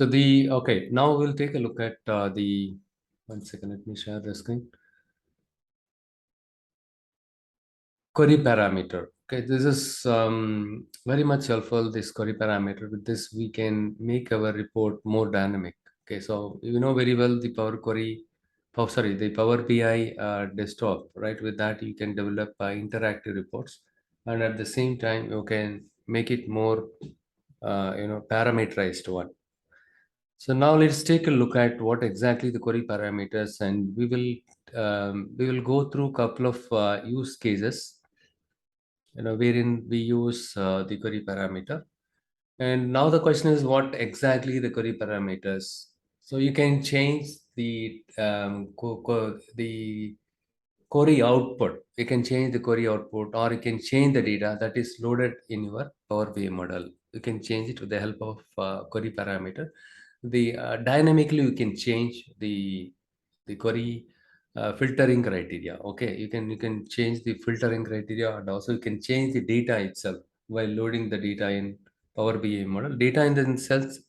Okay, now we'll take a look at one second, let me share the screen. Query parameter. Okay, this is very much helpful, this query parameter. With this, we can make our report more dynamic. Okay, so you know very well the Power Query, the Power BI desktop, right? With that, you can develop interactive reports, and at the same time, you can make it more, parameterized one. So now let's take a look at what exactly the query parameters, and we will go through a couple of use cases, wherein we use the query parameter. And now the question is, what exactly the query parameters? So you can change the query output. You can change the query output, or you can change the data that is loaded in your Power BI model. You can change it with the help of query parameter. The dynamically you can change the query filtering criteria. Okay, you can change the filtering criteria, and also you can change the data itself while loading the data in Power BI model. Data in the cells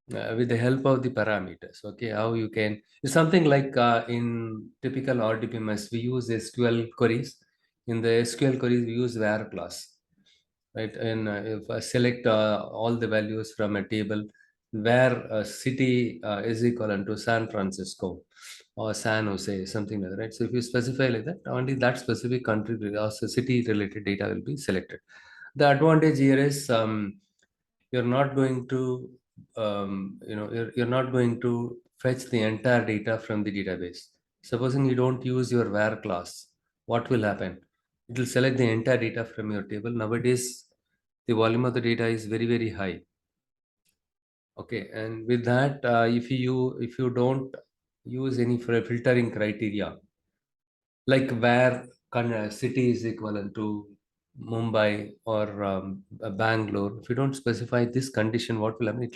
with the help of the parameters. Okay, how you can, it's something like in typical RDBMS we use SQL queries. In the SQL queries we use where clause, right? And if I select all the values from a table where city is equivalent to San Francisco or San Jose, something like that, right? So if you specify like that, only that specific country or city related data will be selected. The advantage here is you're not going to you're not going to fetch the entire data from the database. Supposing you don't use your where class, what will happen? It will select the entire data from your table. Nowadays the volume of the data is very very high. Okay, and with that, if you don't use any filtering criteria, like where city is equivalent to Mumbai or Bangalore, if you don't specify this condition, what will happen?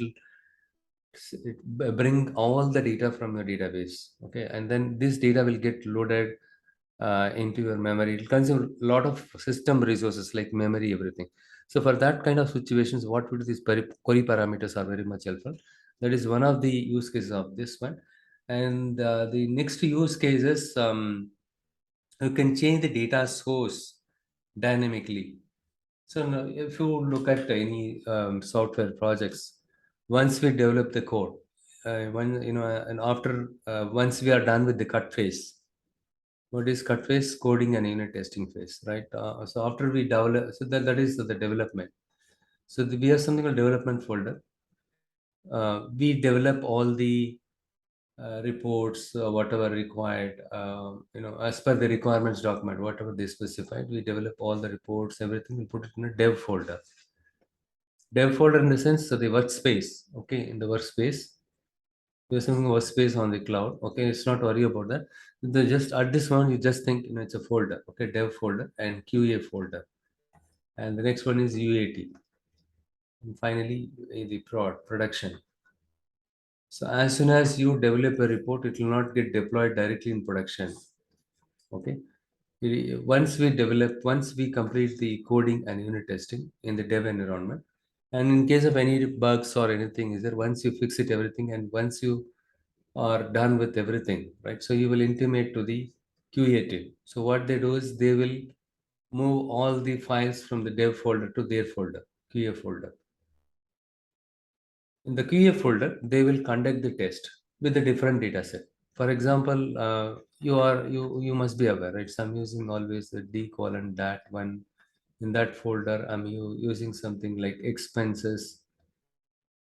Bring all the data from your database. Okay, and then this data will get loaded into your memory. It will consume a lot of system resources like memory, everything. So for that kind of situations, what would these query parameters are very much helpful. That is one of the use cases of this one. And the next use case is you can change the data source dynamically. So now, if you look at any software projects, once we develop the code, and after once we are done with the cut phase, what is cut phase? Coding and unit testing phase, right? So after we develop, so that is the development. So we have something called development folder. We develop all the reports, whatever required, as per the requirements document, whatever they specified, we develop all the reports, everything, we put it in a dev folder. Dev folder in the sense, so the workspace, okay, in the workspace, there's something workspace on the cloud, okay, it's not worry about that. Just at this moment, you just think, it's a folder, okay, dev folder and QA folder. And the next one is UAT. And finally, the production. So as soon as you develop a report, it will not get deployed directly in production. Okay. Once we complete the coding and unit testing in the dev environment, and in case of any bugs or anything, is there once you fix it everything, and once you are done with everything, right? So you will intimate to the QA team. So what they do is they will move all the files from the dev folder to their folder, QA folder. In the QA folder, they will conduct the test with a different data set. For example, you must be aware, right? So I'm using always the D colon dat one. In that folder, I'm using something like expenses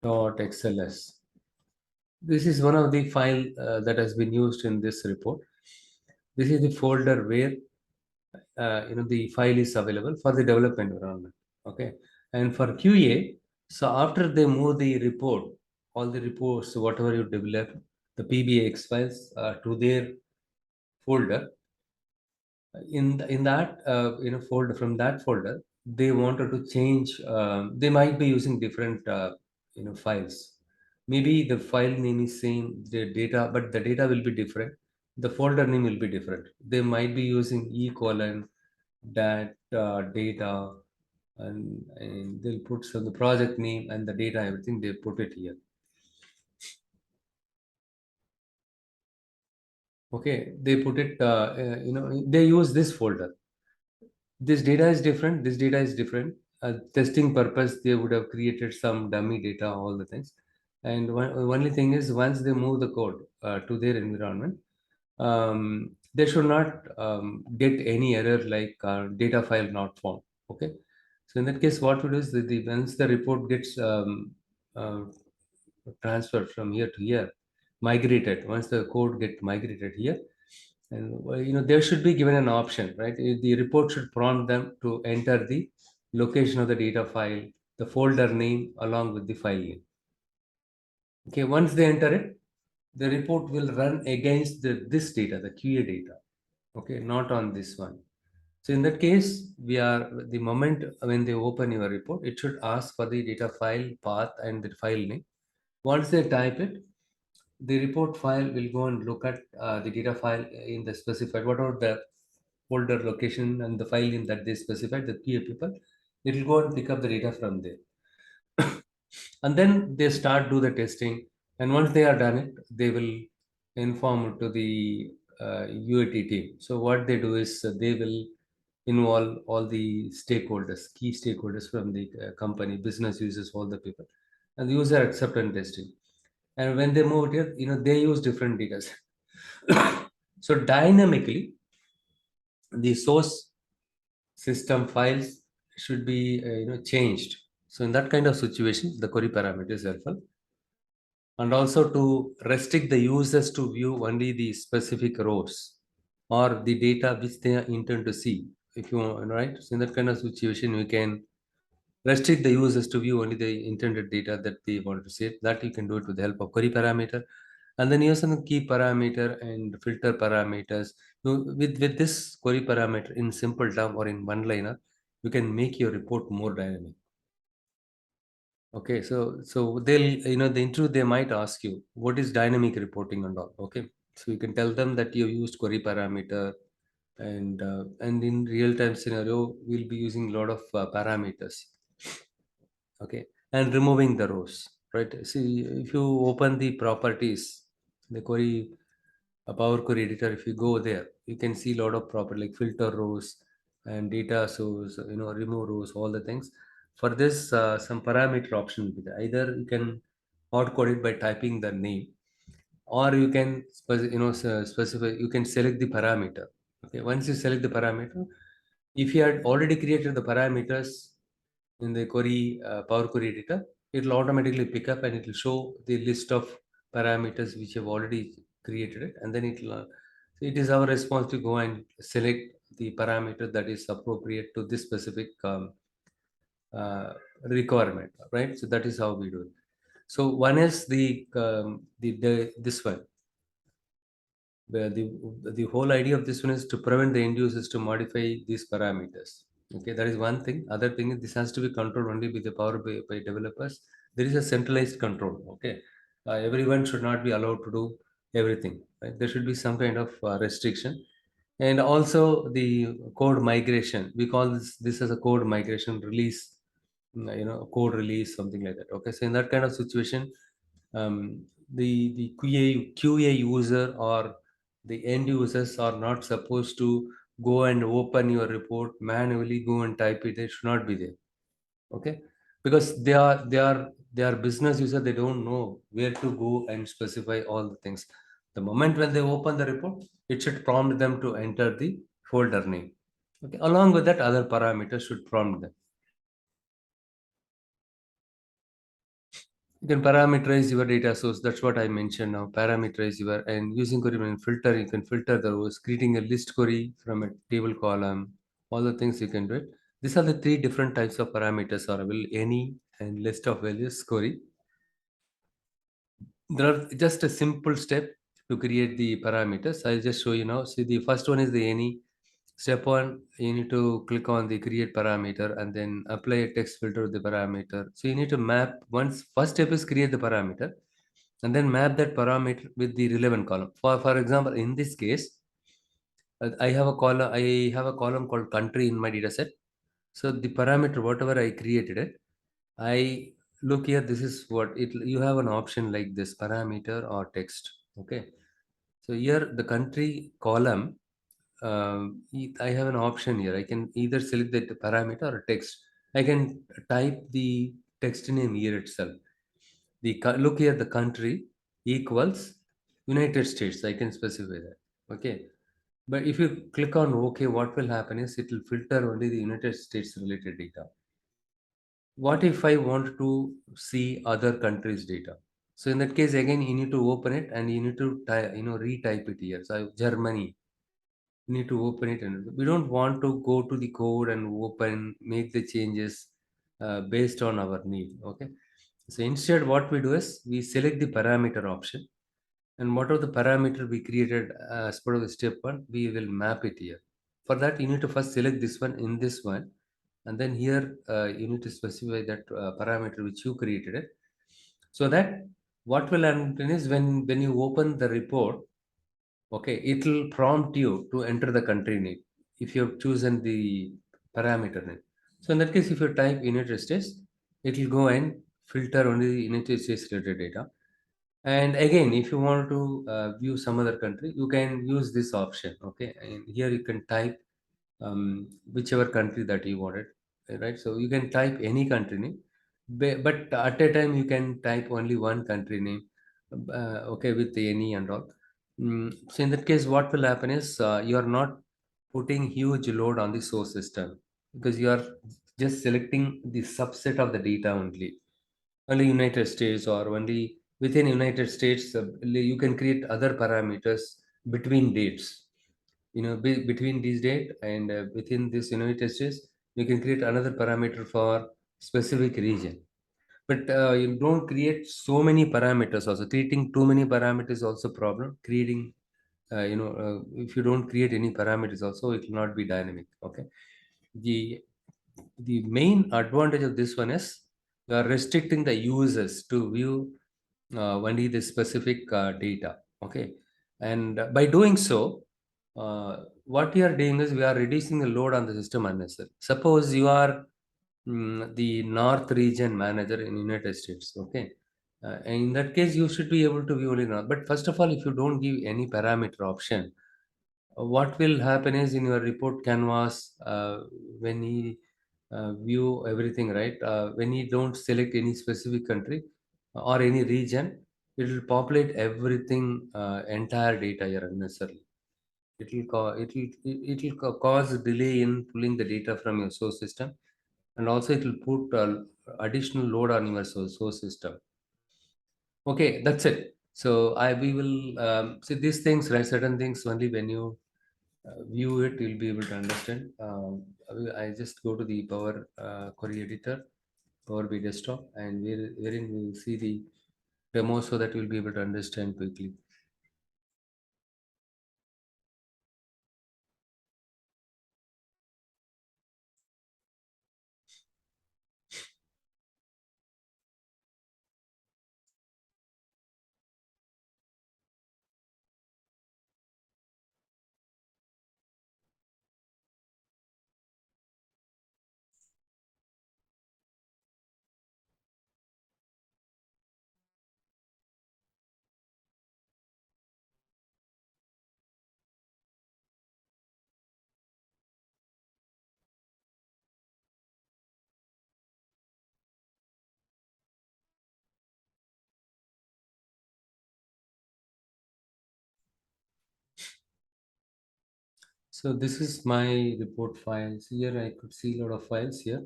dot xls. This is one of the file that has been used in this report. This is the folder where the file is available for the development environment. Okay, and for QA, so after they move the report, all the reports, whatever you develop, the PBX files to their folder. In that folder, from that folder, they wanted to change. They might be using different files. Maybe the file name is same, the data, but the data will be different. The folder name will be different. They might be using e colon that data, and they'll put some the project name and the data, everything they put it here. Okay, they put it, they use this folder. This data is different, this data is different. Testing purpose, they would have created some dummy data, all the things. And only thing is, once they move the code to their environment, they should not get any error like data file not found. Okay, so in that case, what we do is once the report gets uh, transferred from here to here, migrated. Once the code get migrated here, and they should be given an option, right? The report should prompt them to enter the location of the data file, the folder name along with the file name. Okay, once they enter it, the report will run against this data, the QA data. Okay, not on this one. So in that case, the moment when they open your report, it should ask for the data file path and the file name. Once they type it, the report file will go and look at the data file in the specified, whatever the folder location and the file name that they specified, the QA people, it will go and pick up the data from there. And then they start do the testing. And once they are done it, they will inform to the UAT team. So what they do is they will involve all the stakeholders, key stakeholders from the company, business users, all the people, and the user acceptance testing. And when they move it here, they use different data. So dynamically, the source system files should be changed. So in that kind of situation, the query parameter is helpful. And also to restrict the users to view only the specific rows or the data which they intend to see. If you want, right? So in that kind of situation, we can restrict the users to view only the intended data that they want to see. That you can do it with the help of query parameter. And then use some key parameter and filter parameters. With this query parameter in simple term or in one liner, you can make your report more dynamic. Okay, so they'll, the interview they might ask you what is dynamic reporting and all. Okay, so you can tell them that you used query parameter, and in real time scenario we'll be using a lot of parameters. Okay, and removing the rows, right? See, if you open the properties, the query, a power query editor, if you go there, you can see a lot of property like filter rows and data source, remove rows, all the things. For this, some parameter option will be there. Either you can hard code it by typing the name, or you can specify, you can select the parameter. Okay, once you select the parameter, if you had already created the parameters in the query, power query editor, it will automatically pick up and it will show the list of parameters which have already created it, and then it is our response to go and select the parameter that is appropriate to this specific requirement, right? So that is how we do it. So one is the this one, where the whole idea of this one is to prevent the end users to modify these parameters. Okay, that is one thing. Other thing is this has to be controlled only with the power by developers. There is a centralized control. Okay, everyone should not be allowed to do everything, right? There should be some kind of restriction. And also the code migration, we call this as a code migration release, code release, something like that. Okay, so in that kind of situation, the QA user or the end users are not supposed to go and open your report manually, go and type it. They should not be there. Okay, because they are business user, they don't know where to go and specify all the things. The moment when they open the report, it should prompt them to enter the folder name. Okay, along with that, other parameters should prompt them. You can parameterize your data source. That's what I mentioned now. Parameterize your, and using query and filter, you can filter the rows, creating a list query from a table column, all the things you can do it. These are the three different types of parameters are available: any and list of values query. There are just a simple step to create the parameters. I'll just show you now. See, the first one is the any. Step one, you need to click on the create parameter and then apply a text filter to the parameter. So you need to map, once first step is create the parameter and then map that parameter with the relevant column. For example, in this case, I have a column called country in my data set. So the parameter, whatever I created it, I look here, this is what it, you have an option like this, parameter or text. Okay, So here the country column, I have an option here. I can either select the parameter or text. I can type the text name here itself. Look here, the country equals United States. I can specify that. Okay. But if you click on OK, what will happen is it will filter only the United States related data. What if I want to see other countries' data? So in that case, again, you need to open it and you need to retype it here. So Germany, you need to open it, and we don't want to go to the code and open, make the changes based on our need. Okay. So instead, what we do is we select the parameter option, and whatever the parameter we created as part of the step one, we will map it here. For that, you need to first select this one in this one, and then here you need to specify that parameter which you created it. So that what will happen is when you open the report, okay, it will prompt you to enter the country name if you have chosen the parameter name. So in that case, if you type United States, it will go and filter only the United States related data. And again, if you want to view some other country, you can use this option. Okay, and here you can type whichever country that you wanted, right? So you can type any country name, but at a time you can type only one country name, okay, with any and all. So in that case, what will happen is you are not putting huge load on the source system because you are just selecting the subset of the data only United States, or only within United States. You can create other parameters between dates. Between these date and within this United States, you can create another parameter for specific region. But you don't create so many parameters. Also, creating too many parameters is also problem. Creating, if you don't create any parameters, also it will not be dynamic. Okay. The the main advantage of this one is you are restricting the users to view only the specific data. Okay. And by doing so, what we are doing is we are reducing the load on the system unnecessarily. Suppose you are the north region manager in United States. Okay. In that case, you should be able to view only north. But first of all, if you don't give any parameter option, what will happen is in your report canvas, when he view everything, right, when you don't select any specific country or any region, it will populate everything, entire data here unnecessarily. It will cause delay in pulling the data from your source system, and also it will put additional load on your source system. Okay, that's it. So I we will see these things, right? Certain things only when you view it, you'll be able to understand. I just go to the Power Query Editor, Power BI Desktop, and wherein we will see the demo so that you'll be able to understand quickly. So this is my report files. Here I could see a lot of files here,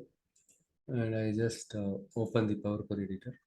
and I just open the Power Query Editor.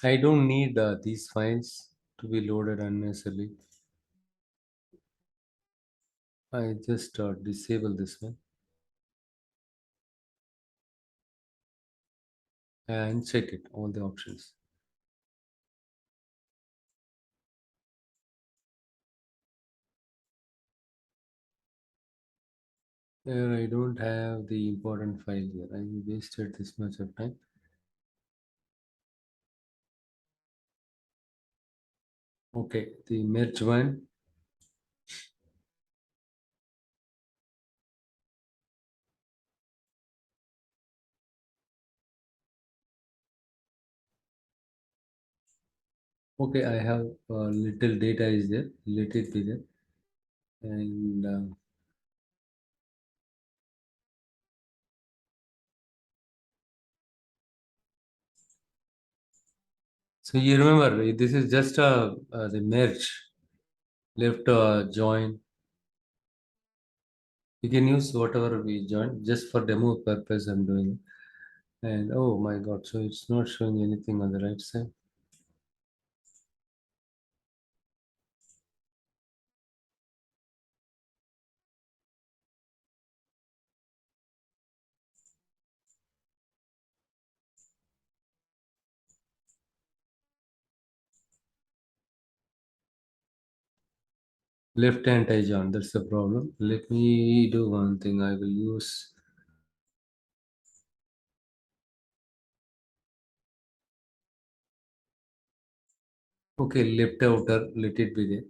I don't need these files to be loaded unnecessarily. I just disable this one. and check it, all the options. Here I don't have the important file here. I wasted this much of time. Okay, the merge one. Okay, I have little data is there. Let it be there. And so you remember this is just the merge, left join. You can use whatever we join just for demo purpose. I'm doing it. And oh my god, so it's not showing anything on the right side. Left hand I join. That's the problem. Let me do one thing. I will use. Okay, left outer. Let it be there.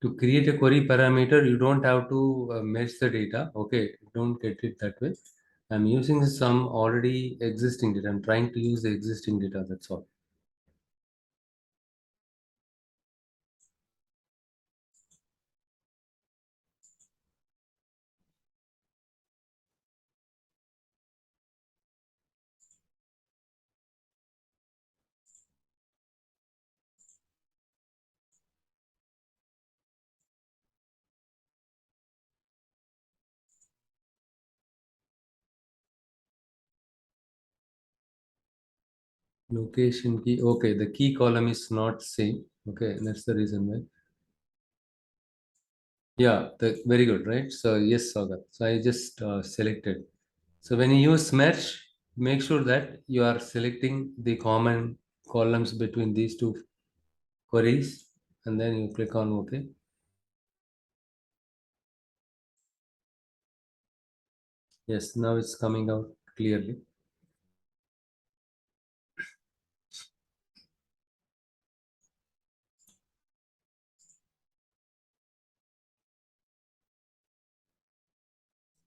To create a query parameter, you don't have to match the data. Okay, don't get it that way. I'm using some already existing data. I'm trying to use the existing data. That's all. Location key. Okay, the key column is not same. Okay, that's the reason why. Yeah, very good, right? So yes, Sagar. So I just selected. So when you use merge, make sure that you are selecting the common columns between these two queries, and then you click on OK. Yes, now it's coming out clearly.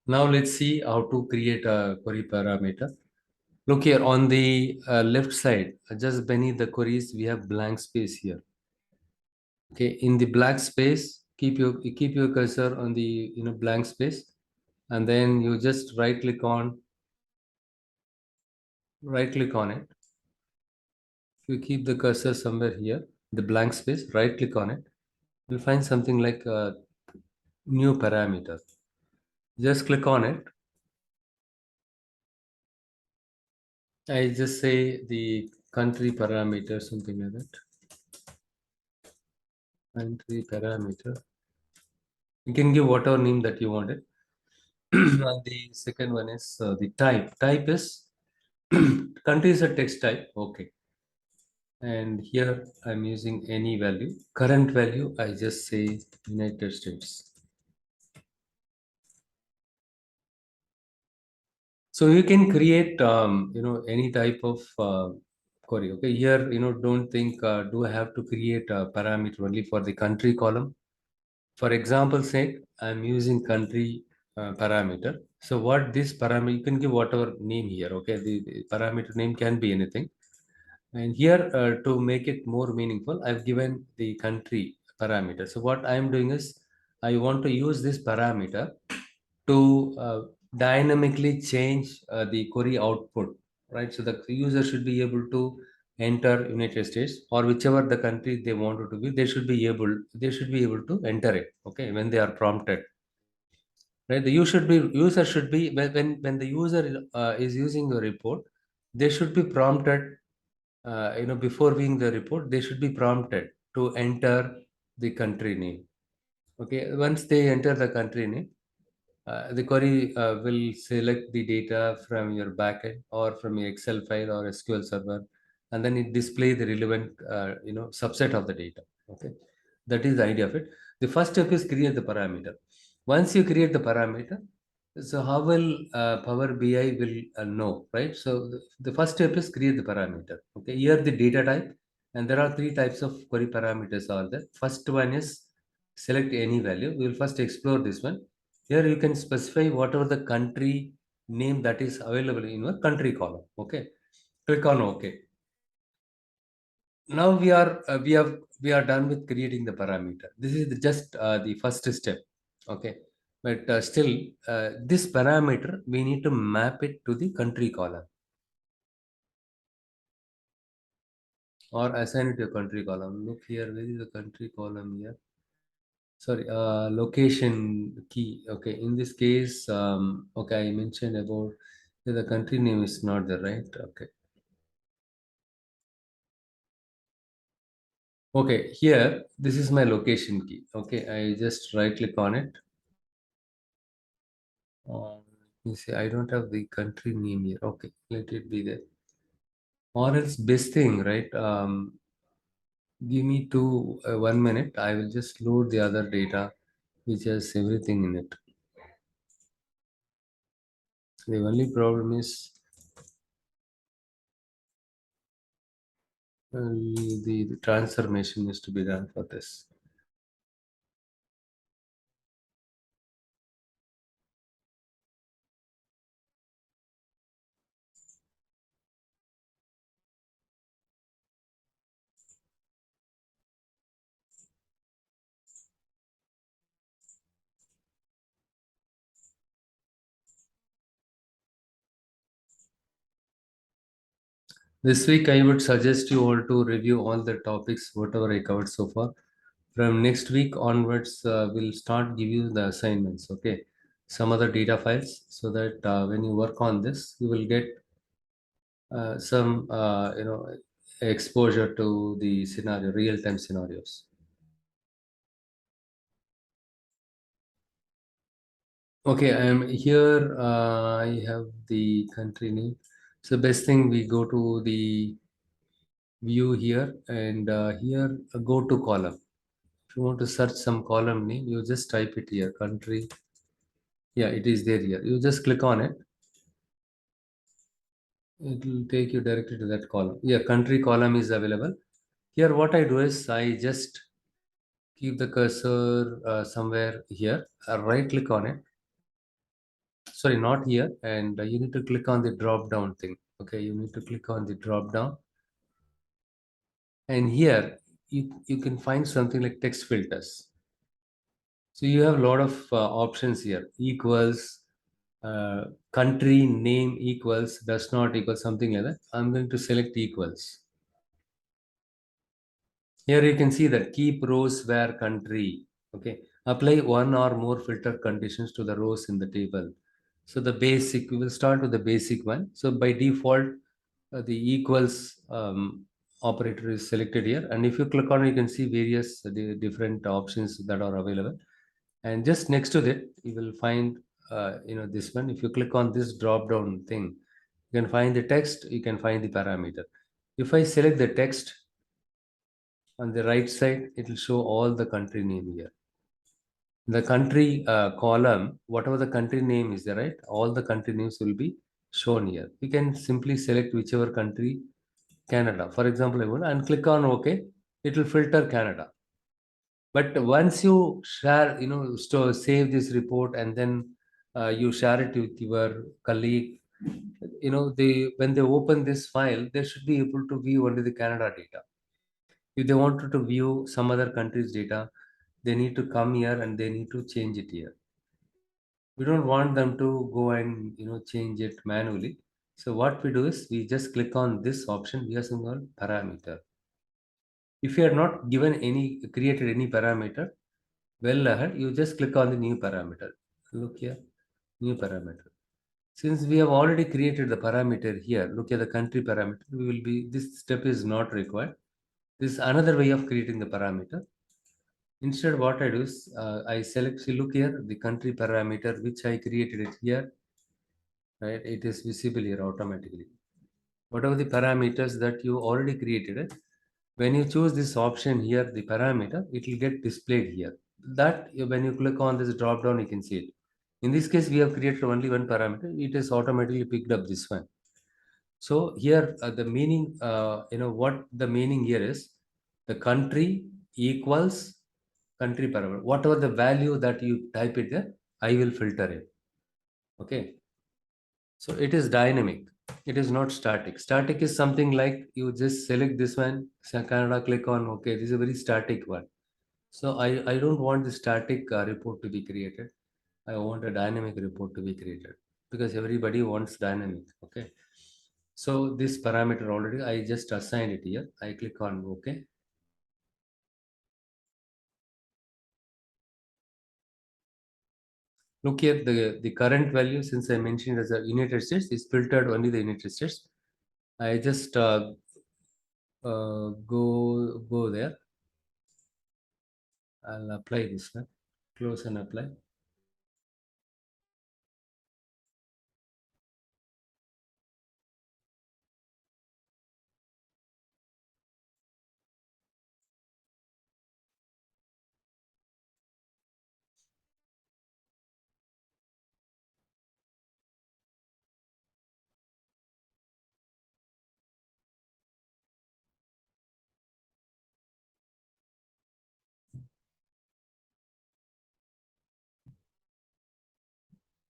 Now let's see how to create a query parameter. Look here on the left side, just beneath the queries, we have blank space here. Okay, in the black space, keep your cursor on the blank space, and then you just right click on it. If you keep the cursor somewhere here, the blank space, right click on it, you'll find something like a new parameter. Just click on it. I just say the country parameter, something like that. Country parameter. You can give whatever name that you wanted. And the second one is the type. Type is country is a text type. Okay. And here I'm using any value. Current value, I just say United States. So you can create, any type of query. Okay, here, don't think, do I have to create a parameter only for the country column? For example sake, I'm using country parameter. So what this parameter, you can give whatever name here. Okay, the parameter name can be anything. And here, to make it more meaningful, I've given the country parameter. So what I'm doing is, I want to use this parameter to dynamically change the query output, right? So the user should be able to enter United States or whichever the country they want it to be. They should be able to enter it. Okay, when they are prompted, right? The user should be when the user is using the report, they should be prompted before viewing the report, they should be prompted to enter the country name. Okay, once they enter the country name, the query will select the data from your backend or from your Excel file or SQL server, and then it display the relevant subset of the data. Okay, that is the idea of it. The first step is create the parameter. Once you create the parameter, so how will Power BI will know, right? So the first step is create the parameter. Okay, here the data type, and there are three types of query parameters are there. First one is select any value. We will first explore this one. Here you can specify whatever the country name that is available in your country column. Okay, click on OK. Now we are done with creating the parameter. This is just the first step. Okay, but still this parameter we need to map it to the country column or assign it to a country column. Look here, where is the country column here? Sorry, location key. Okay, in this case, okay, I mentioned about the country name is not the right. Okay, okay, here this is my location key. Okay, I just right click on it. You see, I don't have the country name here. Okay, let it be there. Or else, best thing, right? Give me 1 minute. I will just load the other data, which has everything in it. The only problem is the transformation is to be done for this. This week, I would suggest you all to review all the topics, whatever I covered so far. From next week onwards, we'll start give you the assignments. Okay, some other data files, so that when you work on this, you will get some exposure to the scenario, real time scenarios. Okay, I'm here. I have the country name. So best thing we go to the view here, and here go to column. If you want to search some column name, you just type it here, country. Yeah, it is there here. You just click on it. It will take you directly to that column. Yeah, country column is available. Here, what I do is I just keep the cursor somewhere here. Right click on it. Sorry, not here. And you need to click on the drop down thing. Okay, you need to click on the drop down. And here, you can find something like text filters. So you have a lot of options here. Equals, country name equals, does not equal, something like that. I'm going to select equals. Here you can see that keep rows where country. Okay. Apply one or more filter conditions to the rows in the table. So the basic, we will start with the basic one. So by default, the equals operator is selected here. And if you click on it, you can see various the different options that are available. And just next to that, you will find this one. If you click on this drop down thing, you can find the text, you can find the parameter. If I select the text, on the right side, it will show all the country name here. The country column, whatever the country name is there, right? All the country names will be shown here. We can simply select whichever country, Canada. For example, I want and click on OK. It will filter Canada. But once you share, save this report and then you share it with your colleague, they when they open this file, they should be able to view only the Canada data. If they wanted to view some other country's data, they need to come here and they need to change it here. We don't want them to go and change it manually. So what we do is we just click on this option. We have something called parameter. If you are not given any created any parameter, well ahead, you just click on the new parameter. Look here, new parameter. Since we have already created the parameter here, look at the country parameter, we will be, this step is not required. This is another way of creating the parameter. Instead, what I do is, I select, see, look here, the country parameter which I created it here, right? It is visible here automatically. Whatever the parameters that you already created it, when you choose this option here, the parameter, it will get displayed here. That when you click on this drop down, you can see it. In this case, we have created only one parameter. It is automatically picked up this one. So here, the meaning, what the meaning here is, the country equals country parameter. Whatever the value that you type it there, I will filter it. Okay. So it is dynamic. It is not static. Static is something like you just select this one, Canada, click on OK. This is a very static one. So I don't want the static report to be created. I want a dynamic report to be created because everybody wants dynamic. Okay. So this parameter already, I just assigned it here. I click on OK. Look here, the current value, since I mentioned as a United States, is filtered only the United States. I just go there. I'll apply this one. Close and apply.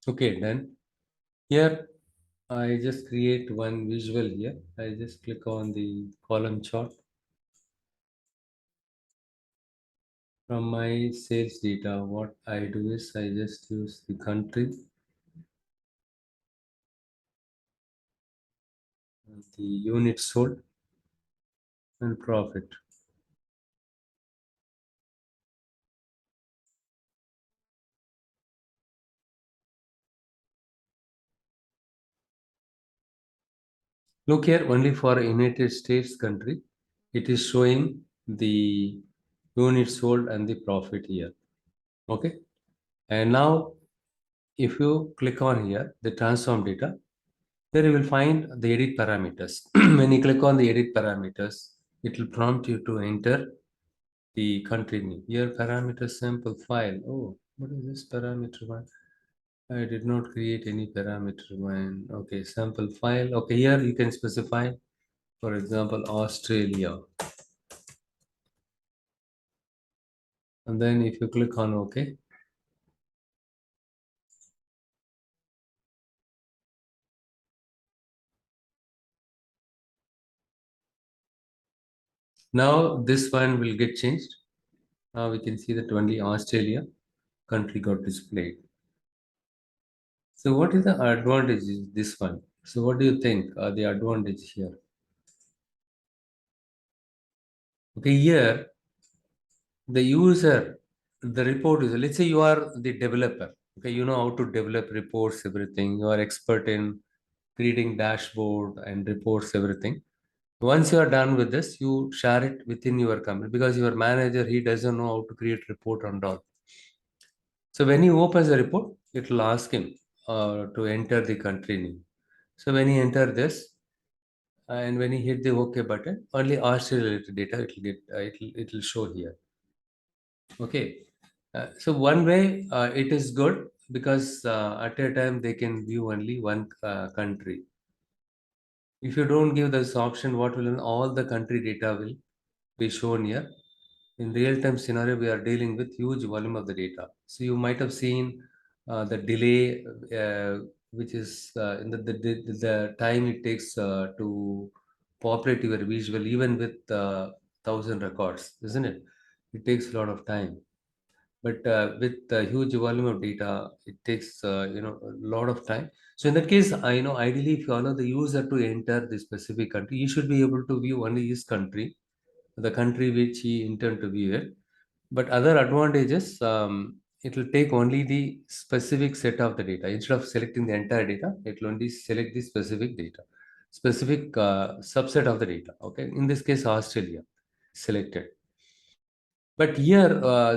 Okay, done. Here, I just create one visual here. I just click on the column chart. From my sales data, what I do is I just use the country, the unit sold, and profit. Look here, only for United States country, it is showing the unit sold and the profit here. Okay. And now, if you click on here, the transform data, there you will find the edit parameters. When you click on the edit parameters, it will prompt you to enter the country name. Here, parameter sample file. Oh, what is this parameter one? I did not create any parameter one. Okay, sample file. Okay, here you can specify, for example, Australia. And then if you click on OK, now this one will get changed. Now we can see that only Australia country got displayed. So what is the advantage in this one? So what do you think are the advantage here? Okay, here the user, the report user, let's say you are the developer. Okay, you know how to develop reports, everything. You are expert in creating dashboard and reports, everything. Once you are done with this, you share it within your company because your manager, he doesn't know how to create report and all. So when he opens the report, it will ask him to enter the country name. So when he enter this, and when he hit the OK button, only Australia related data it will get it will show here. Okay, so one way it is good because at a time they can view only one country. If you don't give this option, what will happen? All the country data will be shown here. In real-time scenario, we are dealing with huge volume of the data. So you might have seen the delay, which is in the time it takes to populate your visual, even with 1,000 records, isn't it? It takes a lot of time. But with the huge volume of data, it takes a lot of time. So in that case, I know ideally, if you allow the user to enter the specific country, you should be able to view only his country, the country which he intend to view it. But other advantages, it will take only the specific set of the data. Instead of selecting the entire data, it will only select the specific data, specific subset of the data. Okay, in this case Australia selected. But here,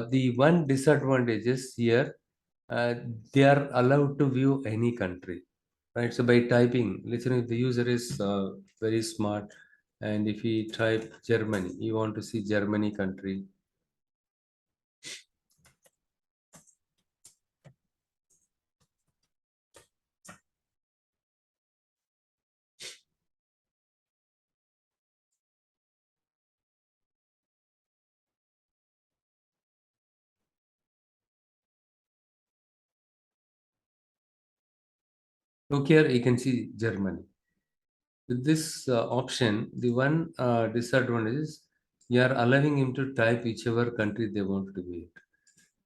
the one disadvantage is here, uh, they are allowed to view any country, right? So by typing, let's say if the user is very smart, and if he type Germany, you want to see Germany country. Look here, you can see Germany. With this option, the one disadvantage is you are allowing him to type whichever country they want to be.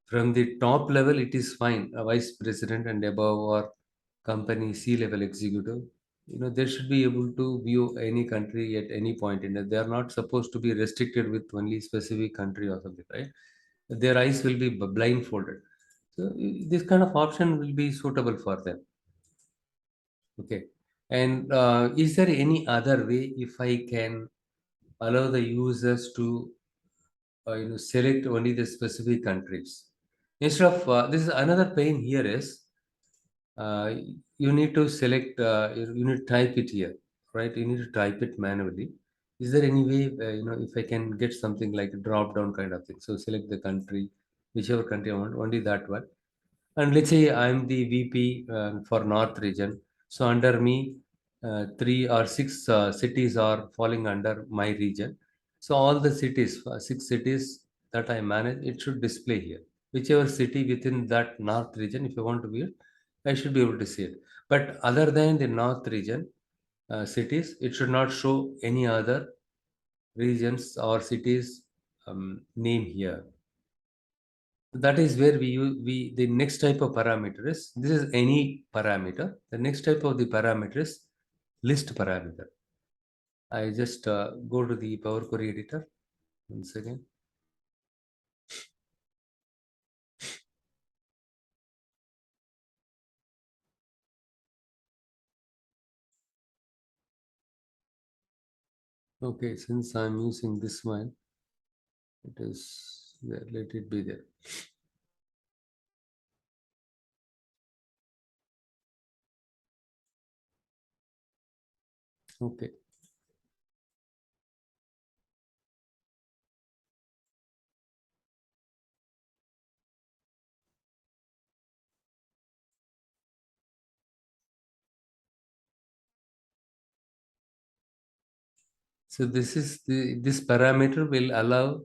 From the top level, it is fine. A vice president and above, or company C-level executive, they should be able to view any country at any point in it. They are not supposed to be restricted with only specific country or something, right? Their eyes will be blindfolded. So this kind of option will be suitable for them. Okay. And is there any other way if I can allow the users to select only the specific countries instead of this is another pain here is uh, you need to select you need to type it here, right? You need to type it manually. Is there any way if I can get something like a drop down kind of thing, so select the country, whichever country I want, only that one. And let's say I'm the VP for North region. So under me, three or six cities are falling under my region. So all the cities, six cities that I manage, it should display here. Whichever city within that North region, if you want to view it, I should be able to see it. But other than the North region cities, it should not show any other regions or cities name here. That is where we the next type of parameter is, this is any parameter. The next type of the parameter is list parameter. I just go to the Power Query editor once again. Okay, since I'm using this one, it is there, let it be there. Okay, so this parameter will allow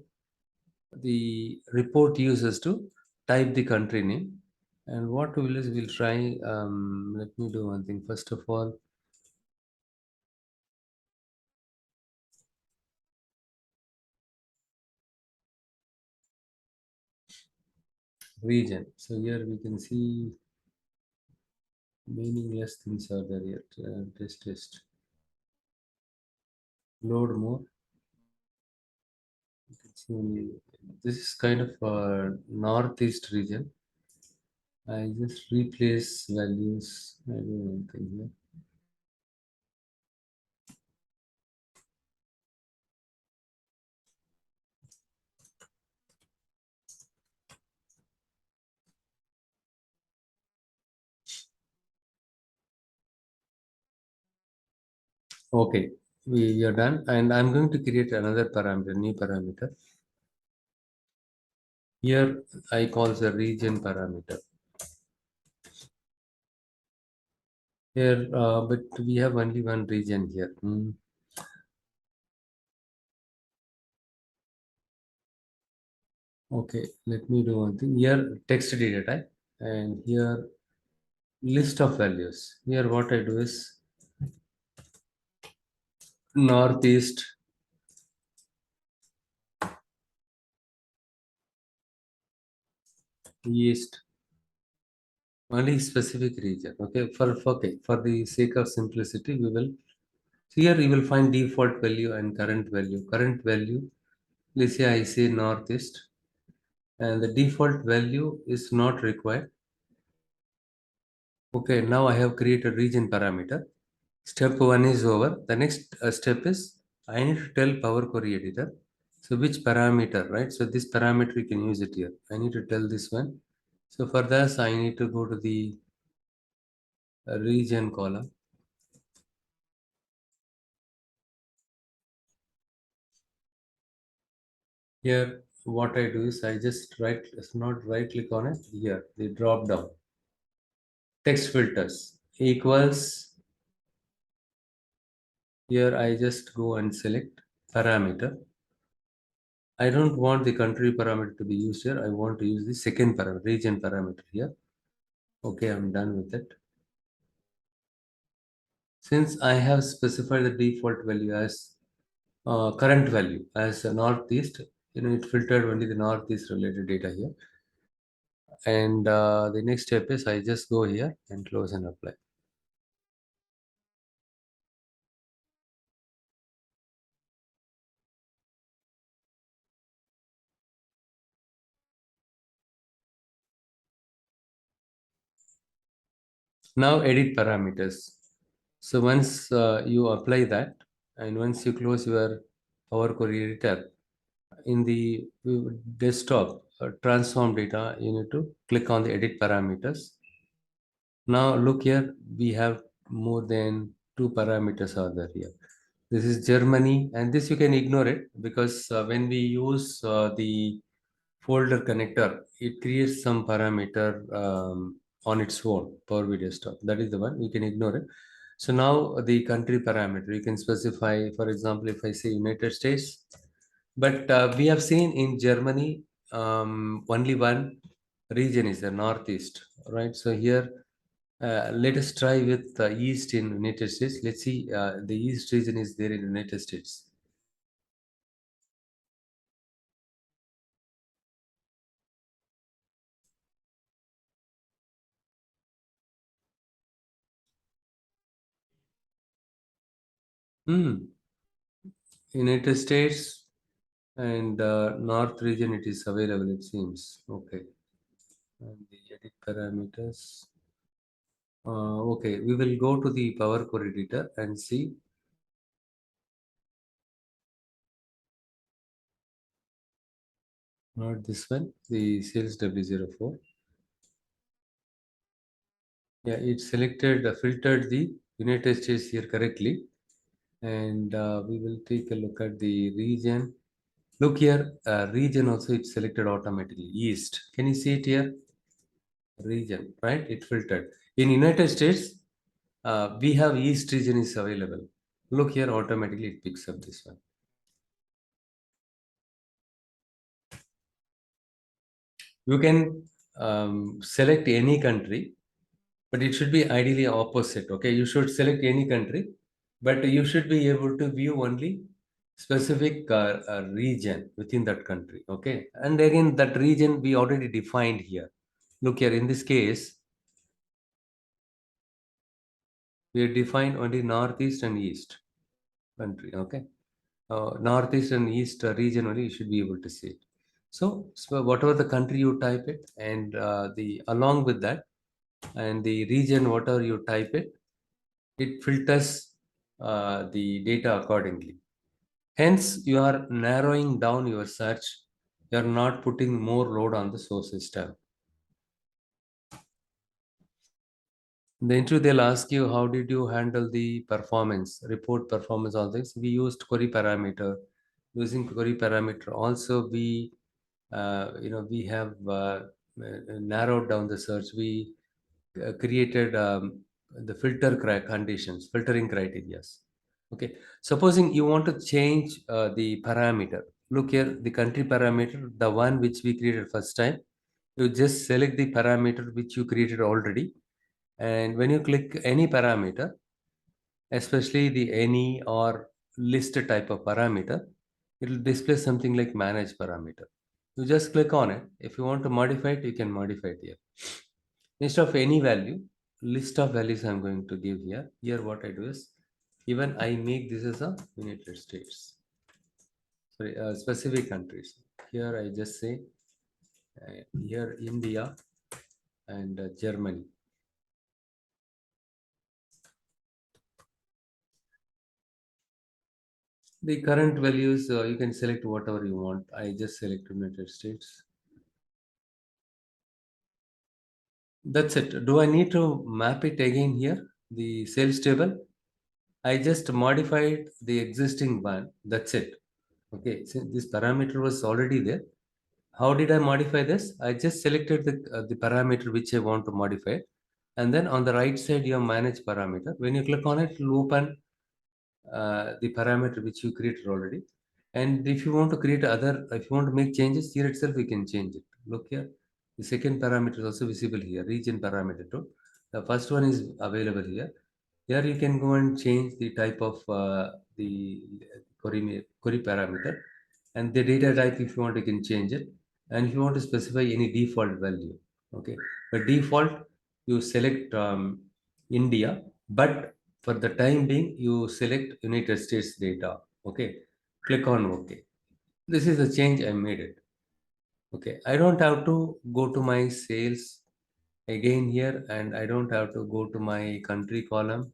the report users to type the country name. And what we will is we'll try, let me do one thing first of all. Region, so here we can see meaningless things are there yet. Test. Load more. You can see this is kind of a northeast region. I just replace values. I do one thing here. Okay, we are done, and I'm going to create another parameter, new parameter. Here I call the region parameter. Here, but we have only one region here. Okay, let me do one thing. Here, text data type, and here list of values. Here, what I do is northeast, east, only specific region. Okay, for the sake of simplicity, we will here you will find default value and current value. Current value, let's say I say northeast. and the default value is not required. Okay, now I have created region parameter. Step one is over. The next step is I need to tell Power Query Editor. So which parameter, right? So this parameter you can use it here. I need to tell this one. So for this, I need to go to the region column. Here, what I do is I just not right click on it. Here, the drop down text filters equals. Here, I just go and select parameter. I don't want the country parameter to be used here. I want to use the second parameter, region parameter here. Okay, I'm done with it. Since I have specified the default value as current value as northeast, it filtered only the northeast related data here. And the next step is I just go here and close and apply. Now edit parameters. So once you apply that, and once you close your Power Query Editor, in the desktop transform data, you need to click on the edit parameters. Now look here, we have more than two parameters are there here. This is Germany, and this you can ignore it because when we use the folder connector, it creates some parameter on its own, Power BI Desktop. That is the one, you can ignore it. So now the country parameter, you can specify, for example, if I say United States, but we have seen in Germany, only one region is the Northeast, right? So here, let us try with East in United States. Let's see, the East region is there in United States. Hmm. United States and North region, it is available, it seems. Okay. And the edit parameters. Okay, we will go to the Power Core Editor and see. Not this one, the sales W04. Yeah, it selected, filtered the United States here correctly. And we will take a look at the region. Look here, region also it selected automatically. East. Can you see it here? Region, right? It filtered. In United States, we have East region is available. Look here, automatically it picks up this one. You can select any country, but it should be ideally opposite. Okay, you should select any country, but you should be able to view only specific region within that country. Okay, and again that region we already defined here. Look here, in this case, we define only northeast and east country. Okay, northeast and east region only you should be able to see it. So whatever the country you type it, and the along with that, and the region whatever you type it, it filters the data accordingly. Hence, you are narrowing down your search. You are not putting more load on the source system. In the interview, they'll ask you how did you handle the performance, report performance, all this. We used query parameter. Using query parameter, also we have narrowed down the search. We created the filtering criterias. Okay, supposing you want to change the parameter. Look here, the country parameter, the one which we created first time. You just select the parameter which you created already, and when you click any parameter, especially the any or list type of parameter, it will display something like manage parameter. You just click on it. If you want to modify it, you can modify it here. Instead of any value, list of values I'm going to give here. Here what I do is, even I make this as a United States. Sorry, specific countries. Here I just say Here India and Germany. The current values, you can select whatever you want. I just select United States. That's it. Do I need to map it again here? The sales table? I just modified the existing one. That's it. Okay, so this parameter was already there. How did I modify this? I just selected the parameter which I want to modify. And then on the right side, you have manage parameter. When you click on it, it will open the parameter which you created already. And if you want to create other, if you want to make changes here itself, we can change it. Look here, the second parameter is also visible here, region parameter too. The first one is available here. Here you can go and change the type of the query parameter, and the data type if you want you can change it, and if you want to specify any default value. Okay, by default you select India, but for the time being you select United States data. Okay, click on OK. This is the change I made it. Okay, I don't have to go to my sales again here, and I don't have to go to my country column.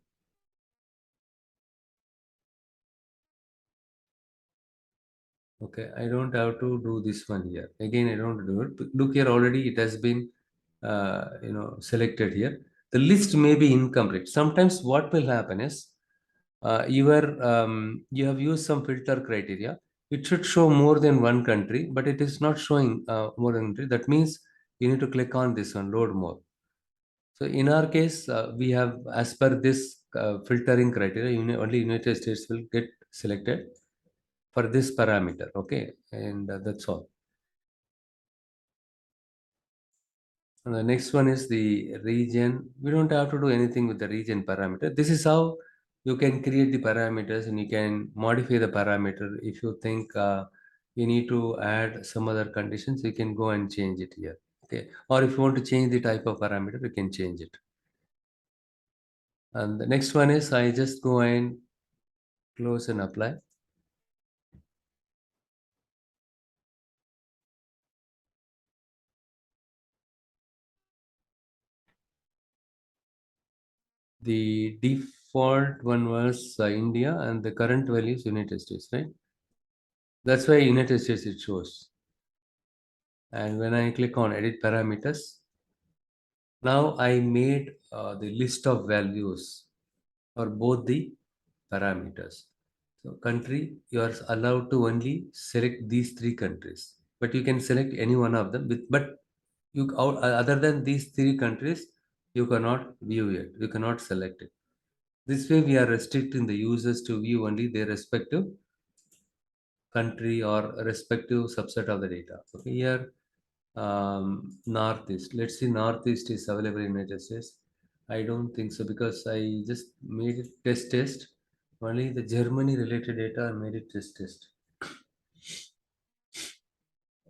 Okay, I don't have to do this one here. Again, I don't do it. Look here, already it has been, selected here. The list may be incomplete. Sometimes what will happen is, you have used some filter criteria. It should show more than one country, but it is not showing more than country. That means you need to click on this one, load more. So in our case, we have, as per this filtering criteria, only United States will get selected for this parameter. Okay, and that's all. And the next one is the region. We don't have to do anything with the region parameter. This is how you can create the parameters, and you can modify the parameter. If you think you need to add some other conditions, you can go and change it here. Okay, or if you want to change the type of parameter, you can change it. And the next one is, I just go and close and apply. The default one was India, and the current value is United States, right? That's why United States it shows. And when I click on edit parameters, now I made the list of values for both the parameters. So country, you are allowed to only select these three countries, but you can select any one of them. But other than these three countries, you cannot view it. You cannot select it. This way, we are restricting the users to view only their respective country or respective subset of the data. Okay, here Northeast. Let's see, Northeast is available in United States. I don't think so because I just made it test. Only the Germany related data I made it test.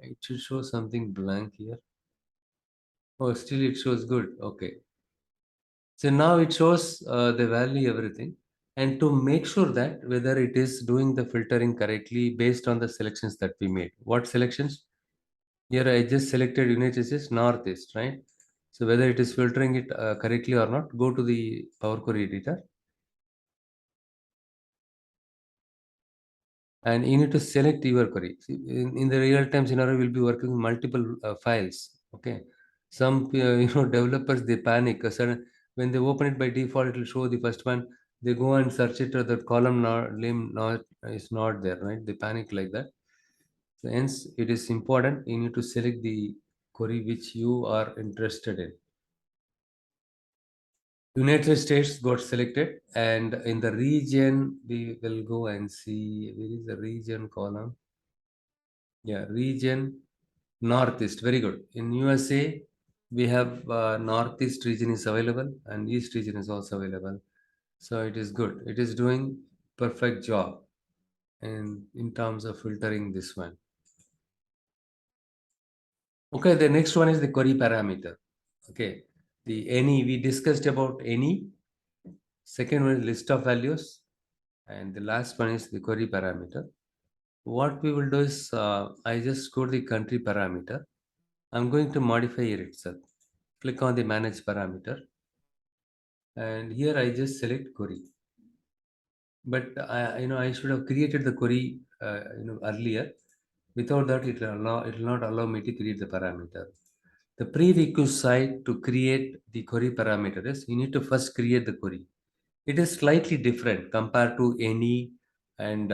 It should show something blank here. Oh, still it shows good. Okay. So now it shows the value, everything. And to make sure that whether it is doing the filtering correctly based on the selections that we made. What selections? Here I just selected United States Northeast, right? So whether it is filtering it correctly or not, go to the Power Query editor, and you need to select your query. See, in the real time scenario, we'll be working with multiple files. Okay, some developers they panic. When they open it by default, it will show the first one. They go and search it, or the column name not is not there, right? They panic like that. So hence, it is important. You need to select the query which you are interested in. United States got selected, and in the region, we will go and see where is the region column. Yeah, region Northeast. Very good. In USA, we have Northeast region is available, and East region is also available. So it is good. It is doing perfect job in terms of filtering this one. Okay, the next one is the query parameter. Okay, the any we discussed about any. Second one is list of values, and the last one is the query parameter. What we will do is I just go to the country parameter, I'm going to modify here itself. Click on the manage parameter, and here I just select query. But I should have created the query earlier. Without that, it will not allow me to create the parameter. The prerequisite to create the query parameter is you need to first create the query. It is slightly different compared to any and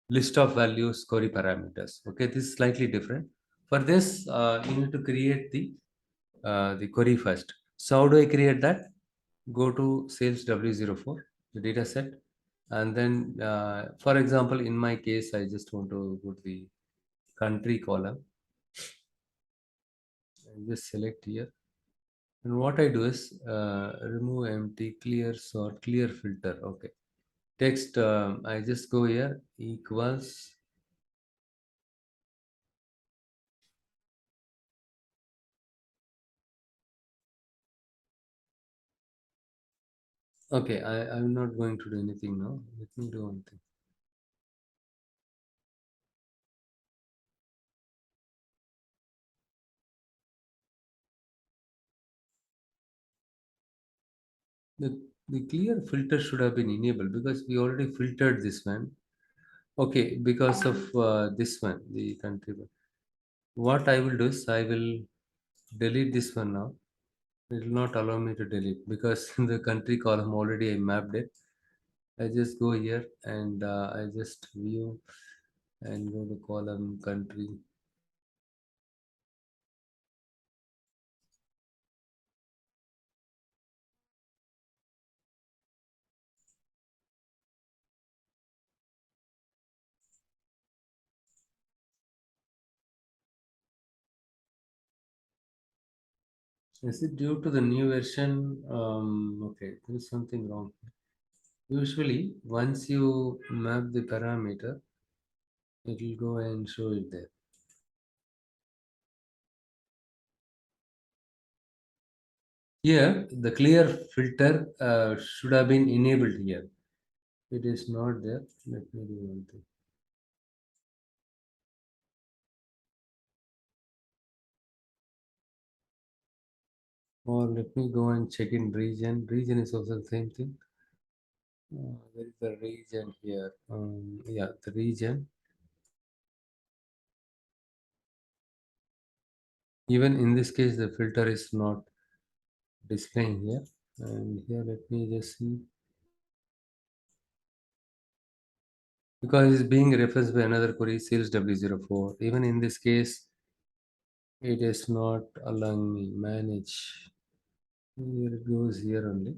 list of values query parameters. Okay, this is slightly different. For this, you need to create the query first. So how do I create that? Go to sales w04, the data set, and then for example, in my case, I just want to go to the country column and just select here. And what I do is remove empty, clear sort, clear filter. Okay, text, I just go here equals. Okay, I'm not going to do anything now. Let me do one thing. The clear filter should have been enabled because we already filtered this one. Okay, because of this one, the country one. What I will do is I will delete this one now. It will not allow me to delete because in the country column already I mapped it. I just go here and I just view and go to column country. Is it due to the new version? Okay, there is something wrong. Usually, once you map the parameter, it will go and show it there. Here, the clear filter should have been enabled here. It is not there. Let me do one thing. Or let me go and check in region. Region is also the same thing. Where is the region here? Yeah, the region. Even in this case, the filter is not displaying here. And here, let me just see. Because it's being referenced by another query, sales W04. Even in this case, it is not allowing me manage. Here it goes here only.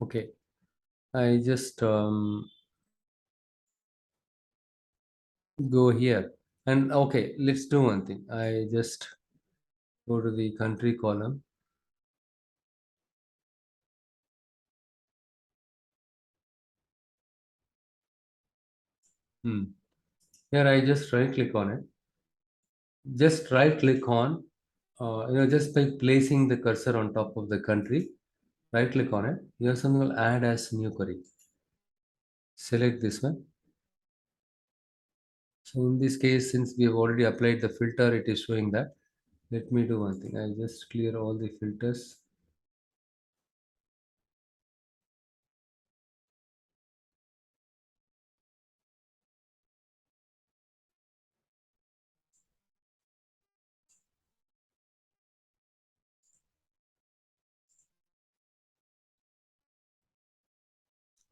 Okay, I just go here and okay, let's do one thing. I just go to the country column. Hmm. Here I just right click on it. Just right click on, just by placing the cursor on top of the country, right click on it. Here's something called add as new query. Select this one. So in this case, since we have already applied the filter, it is showing that. Let me do one thing. I just clear all the filters.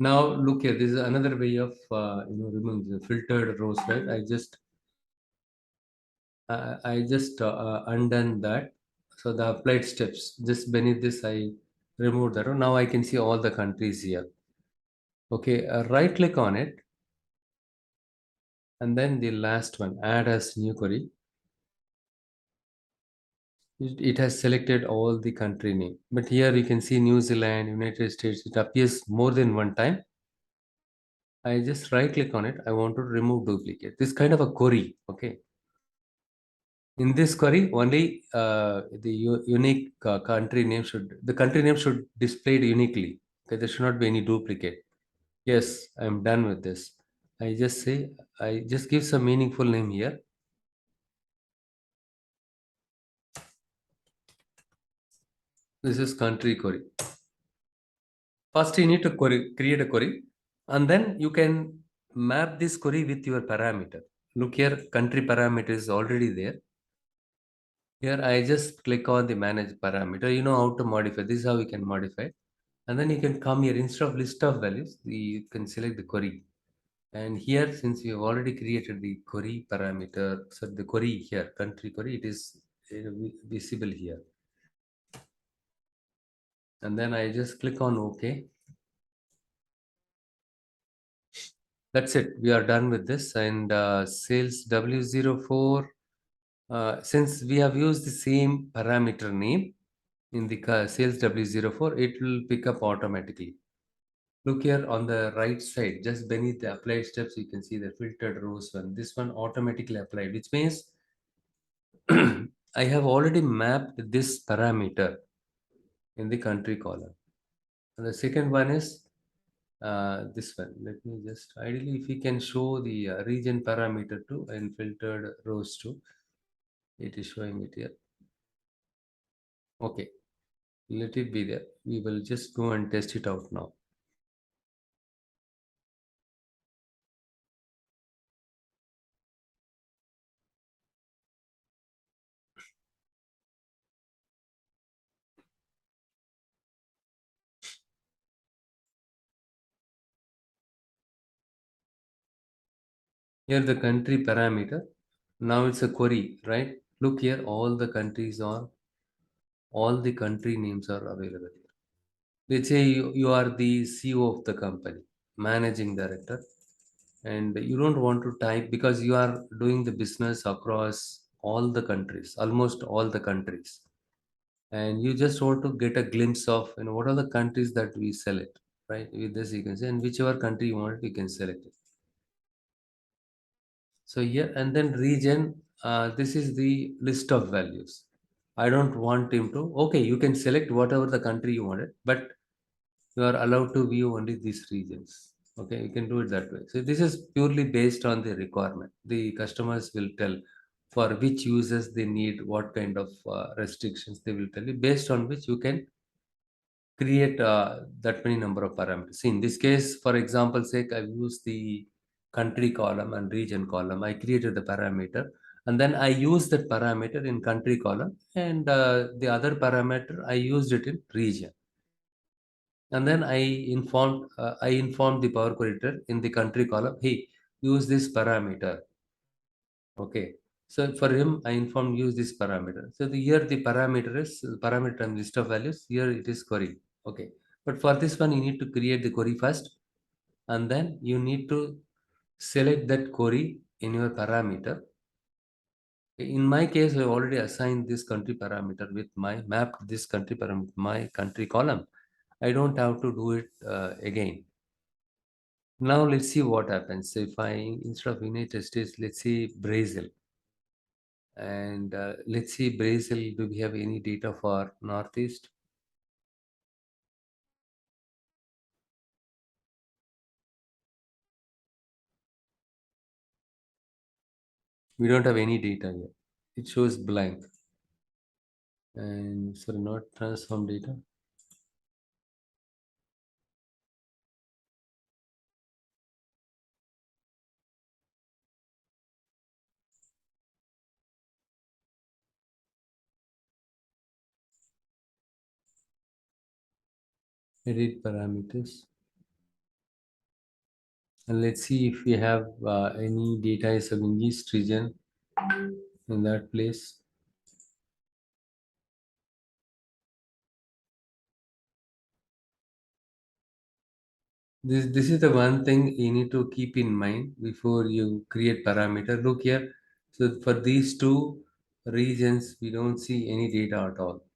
Now look here. This is another way of removing the filtered rows, right? I just undone that. So the applied steps. Just beneath this, I removed that row. Now I can see all the countries here. Okay, right click on it, and then the last one, add as new query. It has selected all the country name. But here you can see New Zealand, United States. It appears more than one time. I just right click on it. I want to remove duplicate. This kind of a query. Okay. In this query, only the unique country name should displayed uniquely. Okay, there should not be any duplicate. Yes, I'm done with this. I just say, I just give some meaningful name here. This is country query. First, you need to create a query, and then you can map this query with your parameter. Look here, country parameter is already there. Here, I just click on the manage parameter. You know how to modify. This is how we can modify. And then you can come here instead of list of values, you can select the query. And here, since we have already created the query parameter, so the query here, country query, it is visible here. And then I just click on OK. That's it. We are done with this. And sales W04, since we have used the same parameter name in the sales W04, it will pick up automatically. Look here on the right side, just beneath the applied steps, you can see the filtered rows one. This one automatically applied, which means I have already mapped this parameter in the country column. And the second one is this one. Let me just, ideally, if we can show the region parameter too and filtered rows too, it is showing it here. Okay, let it be there. We will just go and test it out now. Here the country parameter. Now it's a query, right? Look here, all the country names are available here. Let's say you are the CEO of the company, managing director, and you don't want to type because you are doing the business across all the countries, almost all the countries, and you just want to get a glimpse of what are the countries that we sell it, right? With this you can say, and whichever country you want, you can select it. So here and then region, this is the list of values. I don't want him to. Okay, you can select whatever the country you wanted, but you are allowed to view only these regions. Okay, you can do it that way. So this is purely based on the requirement. The customers will tell for which users they need what kind of restrictions they will tell you, based on which you can create that many number of parameters. See, in this case, for example sake, I've used the country column and region column. I created the parameter, and then I used that parameter in country column, and the other parameter I used it in region. And then I informed the Power Query in the country column, hey, use this parameter. Okay. So for him, I informed use this parameter. So here the parameter is parameter and list of values. Here it is query. Okay. But for this one, you need to create the query first, and then you need to select that query in your parameter. In my case, I already assigned this country parameter with my mapped this country parameter, my country column. I don't have to do it again. Now let's see what happens. So if I, instead of United States, let's say Brazil. And let's see Brazil, do we have any data for Northeast? We don't have any data here. It shows blank. And sorry, not transform data. Edit parameters. And let's see if we have any data is in East region in that place. This is the one thing you need to keep in mind before you create parameter. Look here. So for these two regions, we don't see any data at all.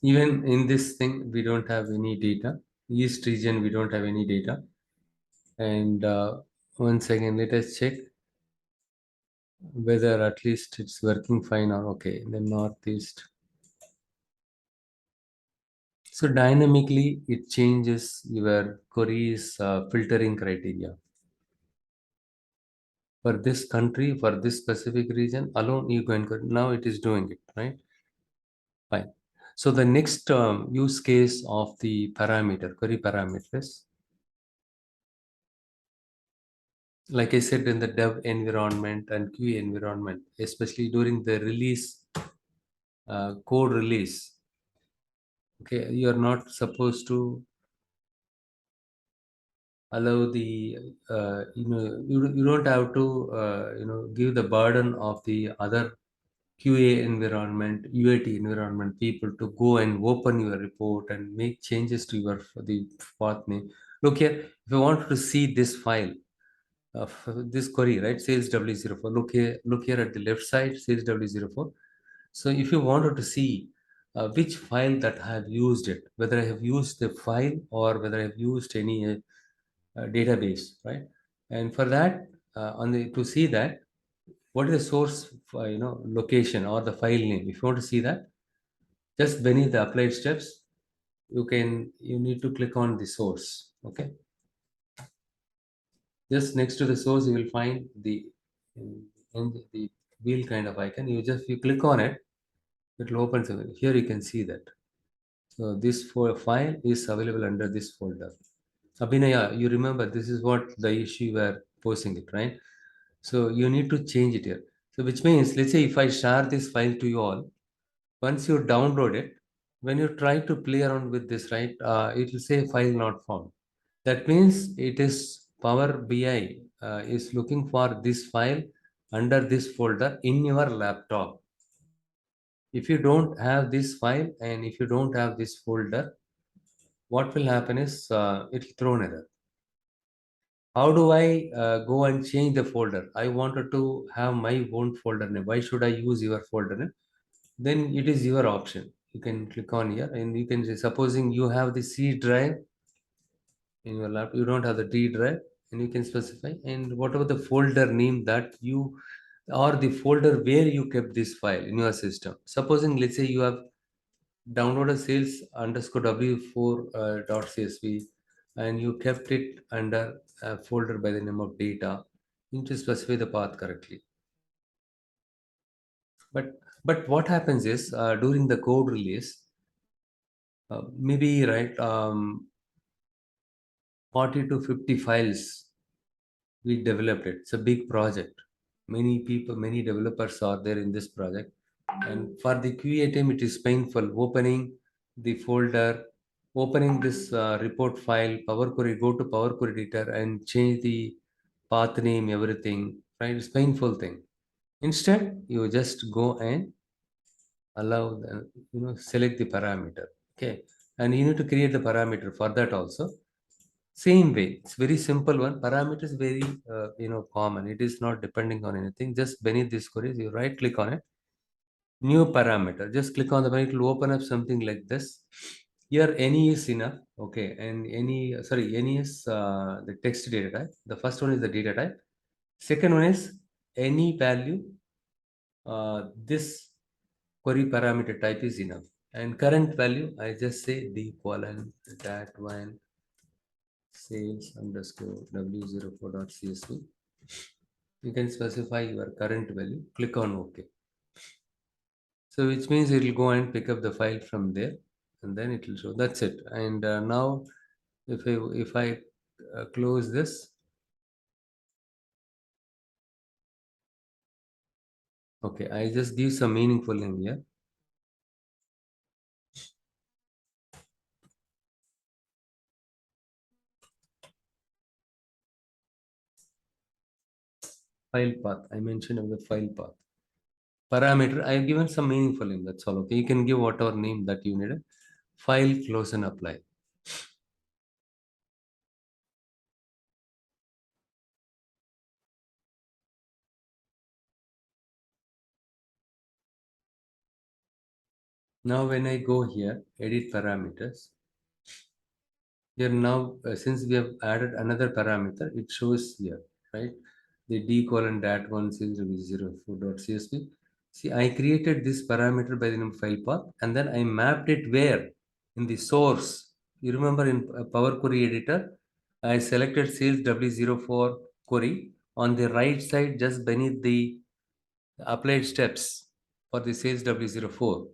Even in this thing, we don't have any data. East region, we don't have any data. And once again, let us check whether at least it's working fine or okay. The northeast. So dynamically, it changes your query's filtering criteria. For this country, for this specific region alone, you can query. Now it is doing it, right? Fine. So the next use case of the parameter, query parameters, like I said, in the dev environment and QA environment, especially during the release, code release, okay, you are not supposed to allow the, you don't have to, give the burden of the other QA environment, UAT environment people to go and open your report and make changes to your the path name. Look here, if you want to see this file of this query, right? Sales W04. Look here at the left side, sales W04. So if you wanted to see which file that I have used it, whether I have used the file or whether I have used any database, right? And for that, on the to see that, what is the source, location or the file name? If you want to see that, just beneath the applied steps, you need to click on the source. Okay, just next to the source, you will find the wheel kind of icon. You click on it, it will open. Here you can see that. So this file is available under this folder. Abhinaya, you remember this is what the issue you were posing it, right? So you need to change it here. So which means, let's say if I share this file to you all, once you download it, when you try to play around with this, right, it will say file not found. That means it is Power BI is looking for this file under this folder in your laptop. If you don't have this file and if you don't have this folder, what will happen is it will throw an error. How do I go and change the folder? I wanted to have my own folder name. Why should I use your folder name? Then it is your option. You can click on here and you can say, supposing you have the C drive in your laptop, you don't have the D drive, and you can specify, and whatever the folder name that you, or the folder where you kept this file in your system. Supposing, let's say you have downloaded sales underscore w4 dot csv, and you kept it under a folder by the name of data. You need to specify the path correctly. But what happens is during the code release, maybe right, 40 to 50 files we developed it. It's a big project. Many people, many developers are there in this project. And for the QA team, it is painful opening the folder, opening this report file, Power Query, go to Power Query editor and change the path name, everything. Right? It's painful thing. Instead, you just go and allow the, select the parameter. Okay, and you need to create the parameter for that also. Same way, it's very simple one. Parameter is very common. It is not depending on anything. Just beneath this queries, you right click on it, new parameter, just click on the parameter. It will open up something like this. Here any is enough. Okay, and any is the text data type. The first one is the data type. Second one is any value, this query parameter type is enough. And current value, I just say the colon that one sales underscore w04.csv. You can specify your current value. Click on OK. So which means it will go and pick up the file from there, and then it will show. That's it. And now, if I close this, okay, I just give some meaningful name here. File path. I mentioned of the file path. Parameter, I have given some meaningful name. That's all. Okay, you can give whatever name that you need. File, close, and apply. Now when I go here, edit parameters, here now, since we have added another parameter, it shows here, right? The d colon dat one says 04.csv. See, I created this parameter by the name file path, and then I mapped it where? In the source. You remember in Power Query Editor, I selected sales W04 query on the right side, just beneath the applied steps for the sales W04.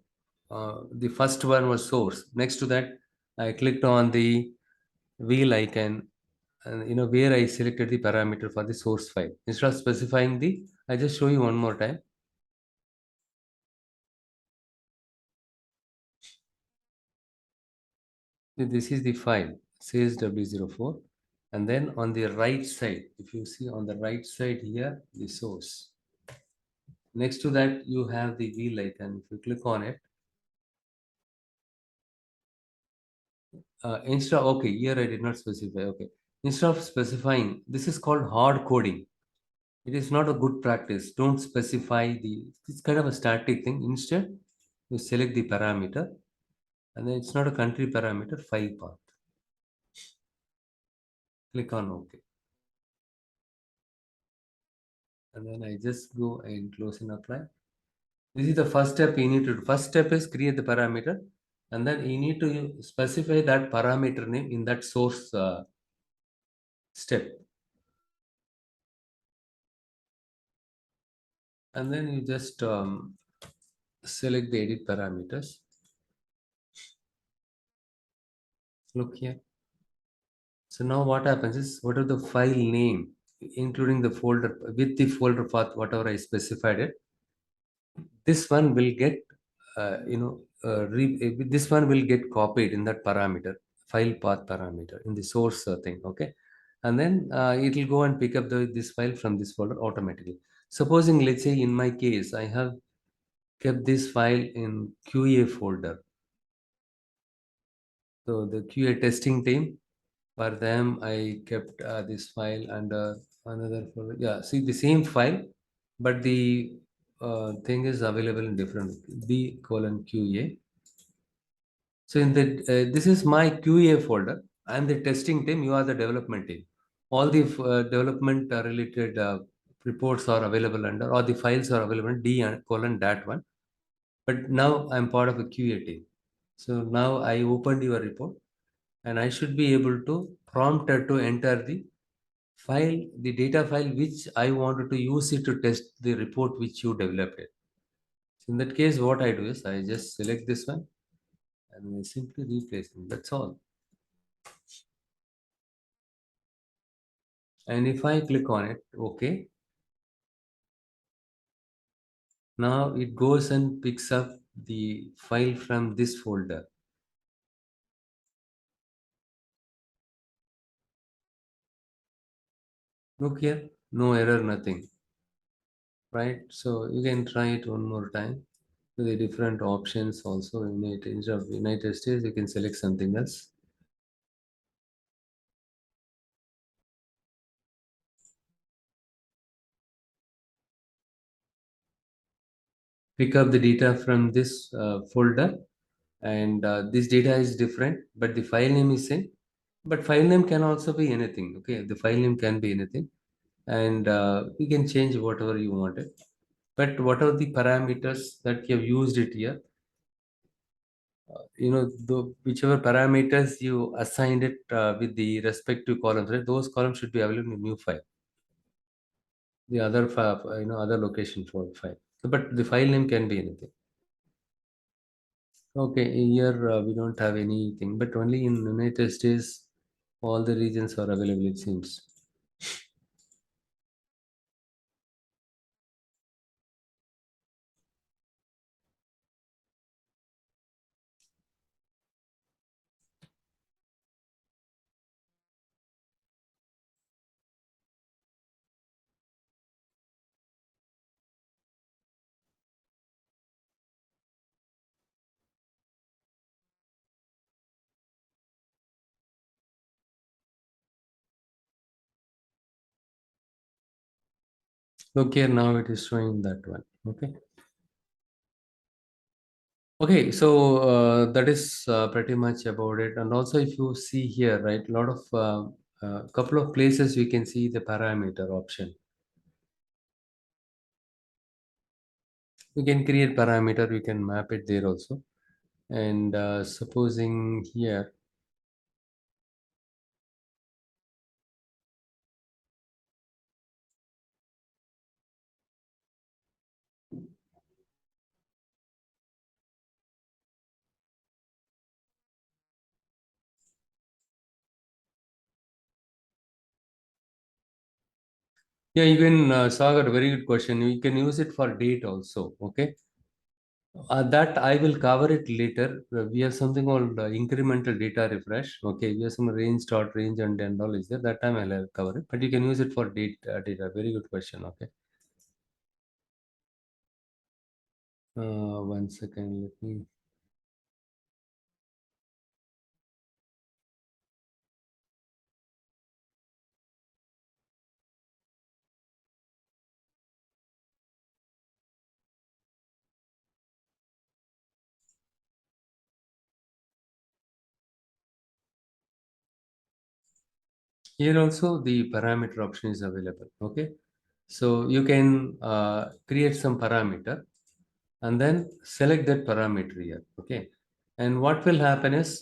The first one was source. Next to that, I clicked on the wheel icon, and where I selected the parameter for the source file. Instead of specifying the, I just show you one more time. This is the file, sales W04. And then on the right side, if you see on the right side here, the source. Next to that, you have the wheel icon. If you click on it, instead of, okay, here I did not specify. Okay, instead of specifying, this is called hard coding. It is not a good practice. Don't specify it's kind of a static thing. Instead, you select the parameter, and then it's not a country parameter, file path. Click on OK. And then I just go and close and apply. This is the first step you need to do. First step is create the parameter, and then you need to specify that parameter name in that source step. And then you just select the edit parameters. Look here. So now what happens is, what are the file name, including the folder with the folder path, whatever I specified it, this one will get, this one will get copied in that parameter, file path parameter in the source thing. Okay. And then it will go and pick up this file from this folder automatically. Supposing, let's say in my case, I have kept this file in QA folder. So the QA testing team, for them, I kept this file under another folder. Yeah, see the same file, but the thing is available in different B colon QA. So in the this is my QA folder. I am the testing team. You are the development team. All the development related reports are available under, or the files are available in D and colon dat one. But now I'm part of a QA team. So now I opened your report, and I should be able to prompt her to enter the data file which I wanted to use it to test the report which you developed it. So in that case, what I do is I just select this one and I simply replace it. That's all. And if I click on it, okay, now it goes and picks up the file from this folder. Look here, no error, nothing. Right? So you can try it one more time. The different options also in it. Instead of United States, you can select something else. Pick up the data from this folder, and this data is different, but the file name is same. But file name can also be anything. Okay, the file name can be anything, and you can change whatever you wanted. But what are the parameters that you have used it here? Whichever parameters you assigned it with the respective columns, right? Those columns should be available in the new file. The other file, other location for file. But the file name can be anything. Okay, here we don't have anything, but only in United States, all the regions are available, it seems. Okay, now it is showing that one. Okay. Okay, so that is pretty much about it. And also, if you see here, right, a lot of couple of places we can see the parameter option. We can create parameter. We can map it there also. And supposing here, yeah, you can Sagar, very good question. You can use it for date also. Okay, that I will cover it later. We have something called incremental data refresh. Okay, we have some range, start range, and all is there. That time I'll cover it. But you can use it for date data. Very good question. Okay, 1 second. Let me. Here also the parameter option is available. Okay, so you can create some parameter and then select that parameter here. Okay, and what will happen is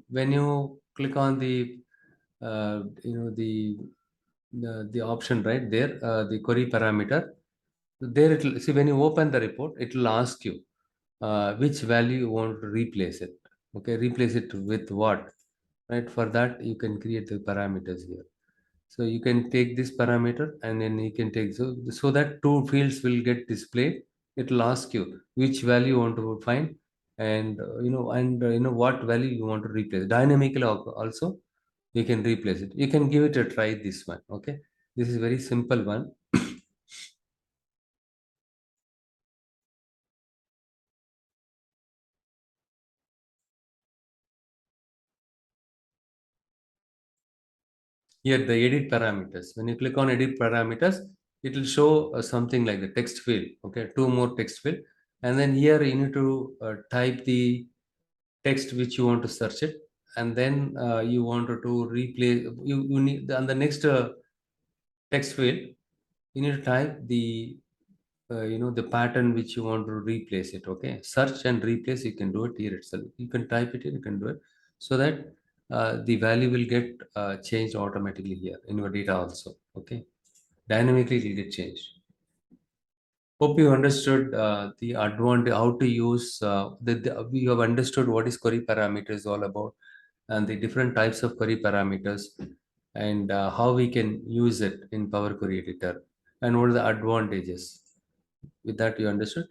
when you click on the the option right there, the query parameter, there it will see when you open the report, it will ask you which value you want to replace it. Okay, replace it with what, right? For that you can create the parameters here. So you can take this parameter and then you can take, so that two fields will get displayed. It will ask you which value you want to find, and what value you want to replace dynamically. Also you can replace it. You can give it a try, this one. Okay, this is very simple one. Here the edit parameters, when you click on edit parameters, it will show something like the text field. Okay, two more text field, and then here you need to type the text which you want to search it, and then you wanted to replace, you need on the next text field, you need to type the the pattern which you want to replace it. Okay, search and replace, you can do it here itself. You can type it here, you can do it, so that the value will get changed automatically here in your data also. Okay, dynamically it will get changed. Hope you understood the advantage, how to use you have understood what is query parameters all about, and the different types of query parameters, and how we can use it in Power Query Editor, and what are the advantages. With that, you understood.